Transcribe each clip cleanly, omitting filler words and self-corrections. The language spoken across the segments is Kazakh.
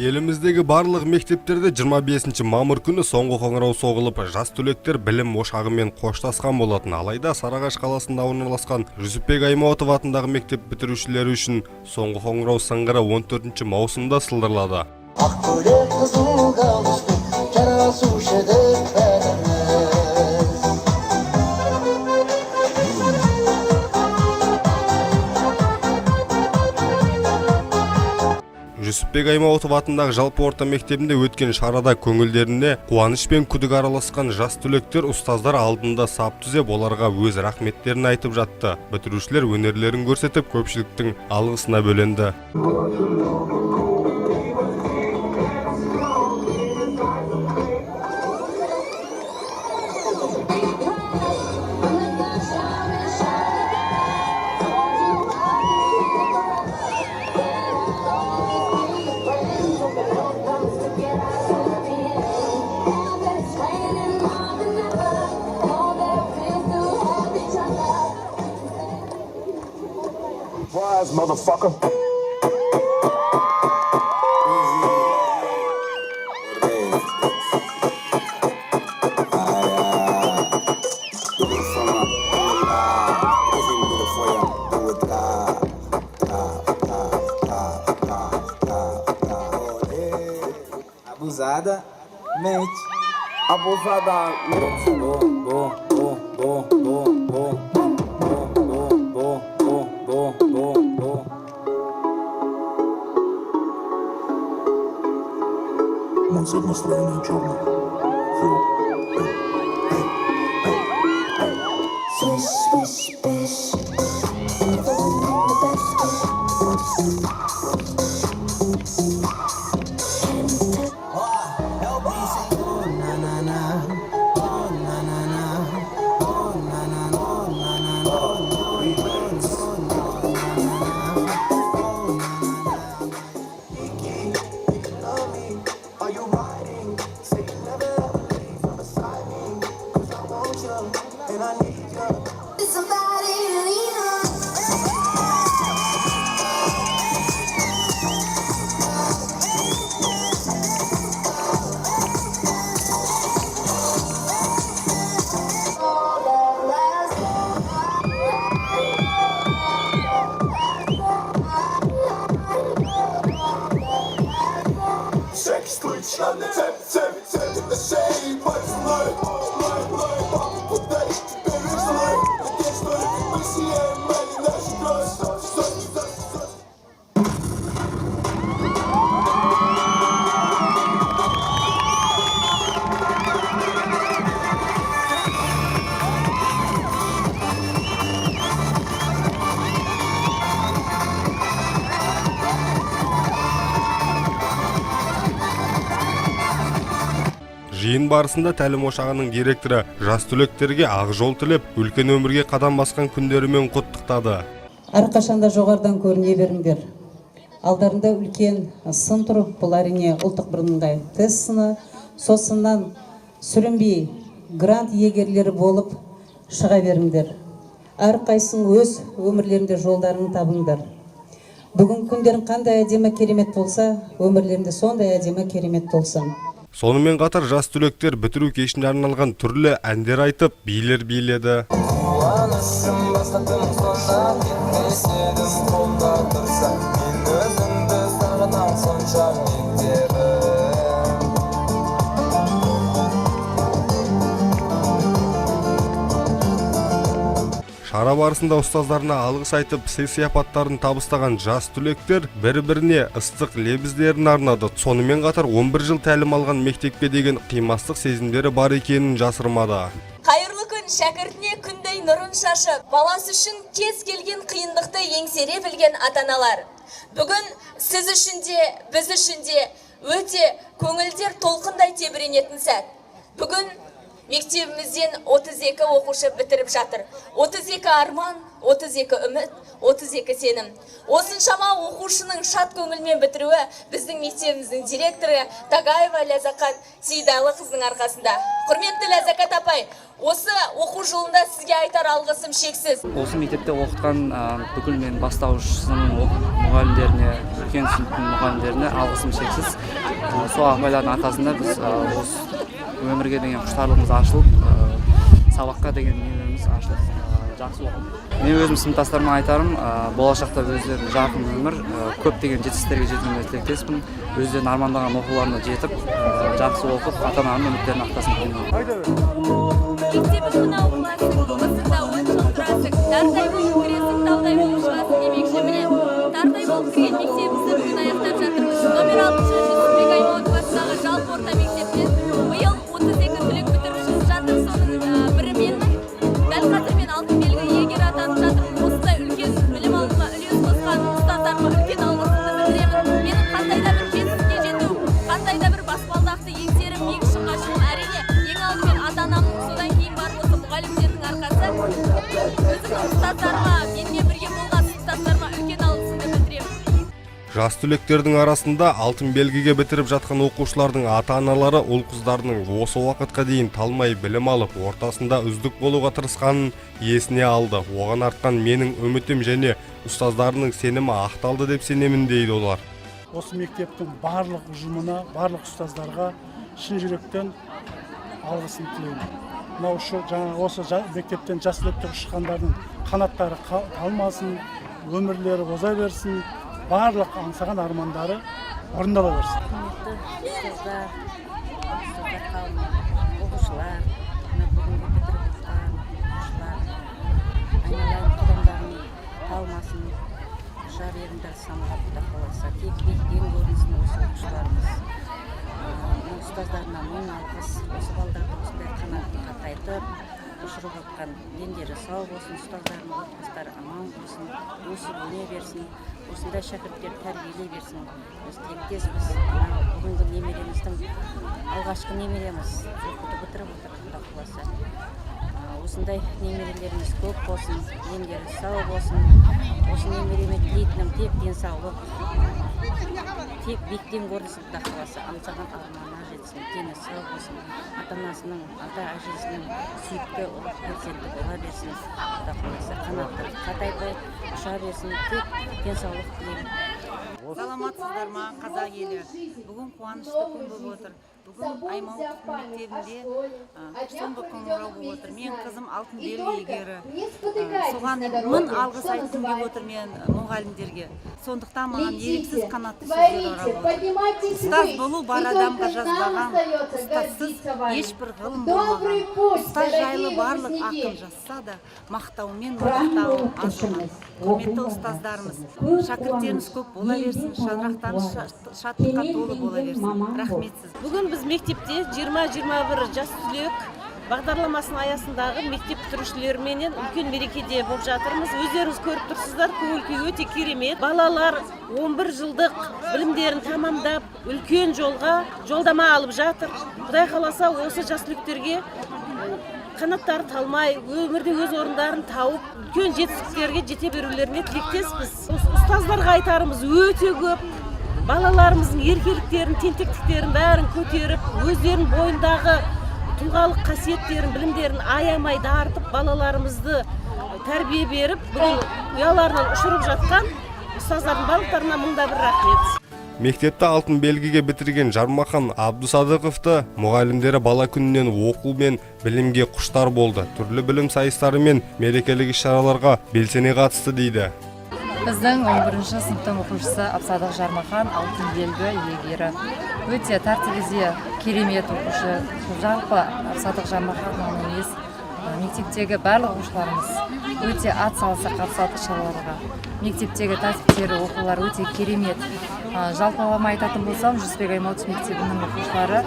Еліміздегі барлық мектептерде 25 мамыр күні соңғы қоңырау соғылып, жас түлектер білім ошағымен қоштасқан болатын. Алайда Сарыағаш қаласында орналасқан Жүсіпбек Аймауытов атындағы мектеп бітірушілері үшін соңғы қоңырау сыңғыры 14 маусымда сылдырылады. Жүсіпбек Аймауытов атындағы жалпы орта мектебінде өткен шарада көңілдеріне қуаныш пен күдік араласқан жас түлектер ұстаздар алдында сап түзеп, оларға өз рахметтерін айтып жатты. Бітірушілер өнерлерін көрсетіп, көпшіліктің алғысына бөленді. Motherfucker. Abusada, mente. Abusada, mente. Мансет настроение черное. Жиын барысында тәлім ошағының директоры жас түлектерге ақ жол тілеп, үлкен өмірге қадам басқан күндерімен құттықтады. Әрқашанда жоғардан көріне беріңдер. Алдарында үлкен сын тұр, бұл әрине ұлттық бірыңғай тест сыны. Сосыннан сүрінбей грант иегерлері болып шыға беріңдер. Әрқайсың өз өмірлерінде жолдарын табыңдар. Бүгін күндерің қандай әдемі керемет болса, өмірлерінде сондай әдемі керемет болсын. Сонымен қатар жас түлектер бітіру кешіне арналған түрлі әндер айтып, билер биледі. Шара барысында ұстаздарына алғыс айтып, сый-сияпаттарын табыстаған жас түлектер бір-біріне ыстық лебіздерін арнады. Сонымен қатар 11 жыл тәлім алған мектепке деген қимастық сезімдері бар екенін жасырмады. Қайырлы күн шәкіртіне күндей нұрын шашып, баласы үшін кез келген қиындықты еңсере білген ата-аналар. Бүгін сіз үшін де, біз үшін де өте көңілдер толқындай тебіренетін сәт. Бүгін мектебімізден 32 оқушы бітіріп жатыр. 32 арман, 32 үміт, 32 сенім. Осыншама оқушының шат көңілмен бітіруі біздің мектебіміздің директоры Тагаева Ләззақат Сейдалы қыздың арқасында. Құрметті Ләззақат апай, осы оқу жылында сізге айтар алғысым шексіз. Осы мектепте оқытқан бүкіл мен бастауыш сынып мұғалімдеріне үлкен сыныптың мұғалімдеріне алғысым шексіз. Сол апайлардың арқасында біз осы өмірге деген құштарлығымыз ашылып, сабаққа деген нелеріміз ашылып, жақсы оқып. Мен өзім сыныптастарыма айтарым, болашақта өздерінің жарқын өмір, көптеген жетістіктерге жетуіне тілектеспін. Өздерінің армандаған оқуларына жетіп, жақсы оқып, ата-ананың үміттерін ақтасын деймін. Мектебіміздің ауылласын, осында 10 жыл тұрасың, тардай болып кіресің, талдай болып шығасың демекші. Міне, тардай болып кірген мектебімізді бүгін аяқтап жатырмыз. Номер 6 Жүсіпбек Аймауытов атындағы жалпы орта мектептен биыл 32 түлек бітірушіміз жатыр. Соның бірі менмін. Дәл қазір мен алтын белгі иегері атанып жатырмын. Осындай үлкен білім алуыма үлес қосқан ұстаздарыма үлкен алғысымды білдіремін. Менің қандай да бір жетістікке жету, қандай да бір баспалдақты еңсеріп биік шыңға шығу әрине ең алдымен ата-анамның, содан кейін бар осы мұғалімдердің арқасы. Өзімнің ұстаздарыма, менімен бірге болған ұстаздарыма үлкен алғысымды білдіремін. Жас түлектердің арасында алтын белгіге бітіріп жатқан оқушылардың ата-аналары ұл-қыздарының осы уақытқа дейін талмай білім алып, ортасында үздік болуға тырысқанын есіне алды. Оған артқан менің үмітім және ұстаздарының сенімі ақталды деп сенемін дейді олар. Осы мектептің барлық ұжымына, барлық ұстаздарға шын жүректен алғысын тілеймін. Мынау осы мектептен жас түлектер шыққандардың қанаттары талмасын, өмірлері оза берсін, барлық аңсаған армандары орындала берсін. Құрметті ұстаздар қауымы, оқушылар, бүгінгі бітіріп жатқан оқушылар, айналайын қадамдарын талмасын, жар еріндер самғап та қаласа, тек биіктен көрінсін осы оқушыларымыз. Ұстаздарына мың алғыс, осы балдарды осындай қанатын қатайтып, ұшырып отқан дендері сау болсын, ұстаздарының отбасылары аман болсын, өсіп өне берсін, осындай шәкірттер тәрбиелей берсін. Біз тілектеспіз. Бүгінгі немереміздің алғашқы немереміз, оқуды бітіріп отыр, Құда қаласа. Осындай немерелеріміз көп болсын, дендері сау болсын. Осы немереме тілейтінім тек денсаулық, тек биіктен көрінсін, Құда қаласа, аңсаған арманына жетсін, дені сау болсын. Ата-анасының, ата-әжесінің сүйікті перзенті бола берсін, Құда қаласа. Қанаты қатайпай ұша берсін, тек денсаулық тілеймін. Саламатсыздар ма, қазақ елі. Бүгін қуанышты күн болып отыр. Бүгін Аймауытов мектебінде соңғы қоңырау болып отыр. Мен қызым алтын белгі иегері. Соған мың алғыс айтқым келіп отыр мен мұғалімдерге. Сондықтан маған еріксіз қанатты сөздер оралып отыр. Ұстаз болу бар адамға жазбаған, ұстазсыз ешбір ғылым болмаған. Ұстаз жайлы барлық ақын жазса да, мақтаумен мақтауы азған. Құрметті ұстаздарымыз, шәкірттеріміз көп бола берсін, шаңырақтарыңыз шаттыққа толы бола берсін. Рахметсіз. Бүгін біз мектепте 20-21 жас түлек бағдарламасының аясындағы мектеп бітірушілерменен үлкен мерекеде болып жатырмыз. Өздеріңіз көріп тұрсыздар, көңіл-күй өте керемет. Балалар 11 жылдық білімдерін тамамдап, үлкен жолдама алып жатыр. Құдай қаласа осы жас түлектерге қанаттары талмай, өмірде өз орындарын тауып, үлкен жетістіктерге жете берулеріне тілектеспіз. Ұстаздарға айтарымыз өте көп. Балаларымыздың еркеліктерін, тентектіктерін бәрін көтеріп, өздерінің бойындағы тұлғалық қасиеттерін, білімдерін аямай дарытып, балаларымызды тәрбие беріп, бүгін ұяларынан ұшырып жатқан ұстаздардың барлықтарына мыңда бір рахмет. Мектепті алтын белгіге бітірген Жармахан Абдусадықовты мұғалімдері бала күнінен оқу мен білімге құштар болды. Түрлі білім сайыстары мен мерекелік іс-шараларға белсене қатысты дейді. Біздің 11-ші сыныптың оқушысы Абдусадық Жармахан алтын белгі иегері. Өте тәртібізде керемет оқушы. Жалпы Абдусадық Жармахан емес, мектептегі барлық оқушыларымыз өте атсалыса қатысады шараларға. Мектептегі тәртіптері, оқулар өте керемет. Жалпылама айтатын болсам, Жүсіпбек Аймауытов мектебінің оқушылары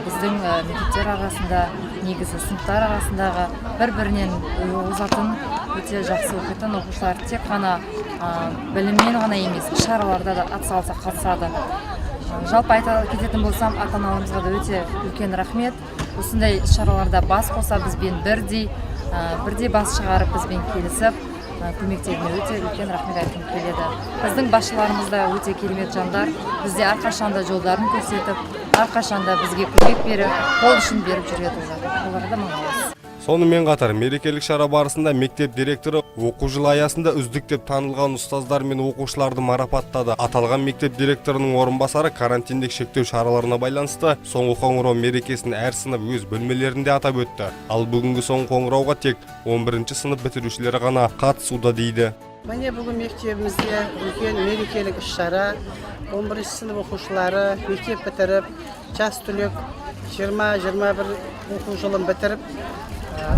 біздің мектептер арасында, негізі сыныптар арасындағы бір-бірінен озатын, өте жақсы оқитын оқушылар. Тек қана біліммен ғана емес, шараларда да атсалыса қатысады. Жалпы айта кететін болсам, ата-аналарымызға да өте үлкен рахмет. Осындай шараларда бас қоса бізбен бірдей бас шығарып, бізбен келісіп, көмектеріне өте үлкен рахмет айтқым келеді. Біздің басшыларымыз да өте керемет жандар. Бізде әрқашанда жолдарын көрсетіп, әрқашанда бізге көмек беріп, қол ұшын беріп жүреді олар. Оларға да мың алғыс. Сонымен қатар мерекелік шара барысында мектеп директоры оқу жылы аясында үздік деп танылған ұстаздар мен оқушыларды марапаттады. Аталған мектеп директорының орынбасары карантиндік шектеу шараларына байланысты соңғы қоңырау мерекесін әр сынып өз бөлмелерінде атап өтті. Ал бүгінгі соңғы қоңырауға тек 11-ші сынып бітірушілері ғана қатысуда дейді. Міне бүгін мектебімізде үлкен мерекелік іс-шара. 11-ші сынып оқушылары мектеп бітіріп, жас түлек 20-21 оқу жылын бітіріп,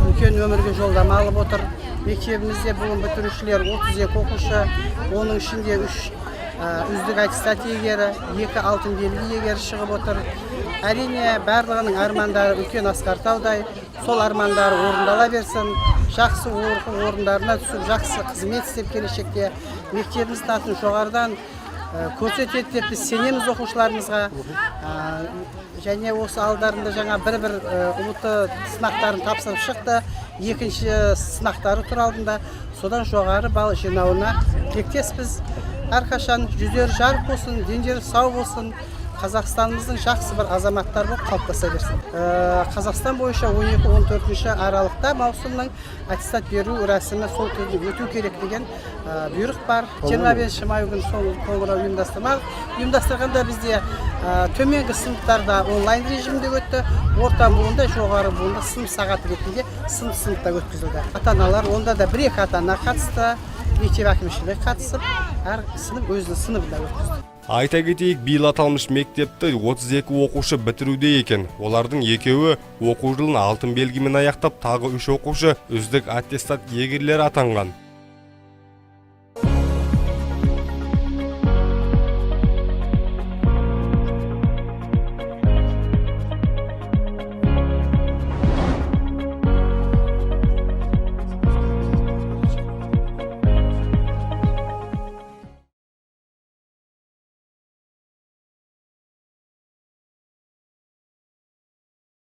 үлкен өмірге жолдама алып отыр. Мектебімізде бүгін бітірушілер 32 оқушы, оның ішінде 3 үздік аттестат иегері, 2 алтын белгі иегері шығып отыр. Әрине, барлығының армандары үлкен асқартаудай, сол армандары орындала берсін, жақсы оқу орындарына түсіп, жақсы қызмет істеп келешекте мектебіміздің атын жоғарыдан көрсетеді деп біз сенеміз оқушыларымызға. Және осы алдарында жаңа бір ұмыты сынақтарын тапсырып шықты, екінші сынақтары тұр алдында. Содан жоғары балл жинауына тілектеспіз. Әрқашан жүздері жарық болсын, дендері сау болсын, Қазақстанымыздың жақсы бір азаматтар болып қалыптаса берсін. Қазақстан бойынша 12-14 аралықта маусымның аттестат беру рәсімі сол түрде өту керек деген бұйрық бар. 25 май күні соңғы қоңырау ұйымдастырғанда бізде төменгі сыныптарда онлайн режимде өтті, орта буында, жоғары буында сынып сағаты ретінде сыныпта өткізілді. Ата-аналар онда да 1-2 ата-ана қатысты, мектеп әкімшілігі қатысып, әр сынып өзінің сыныбында өткізді. Айта кетейік, биыл аталмыш мектепті 32 оқушы бітіруде екен. Олардың екеуі оқу жылын алтын белгімен аяқтап, тағы 3 оқушы үздік аттестат иегерлері атанған.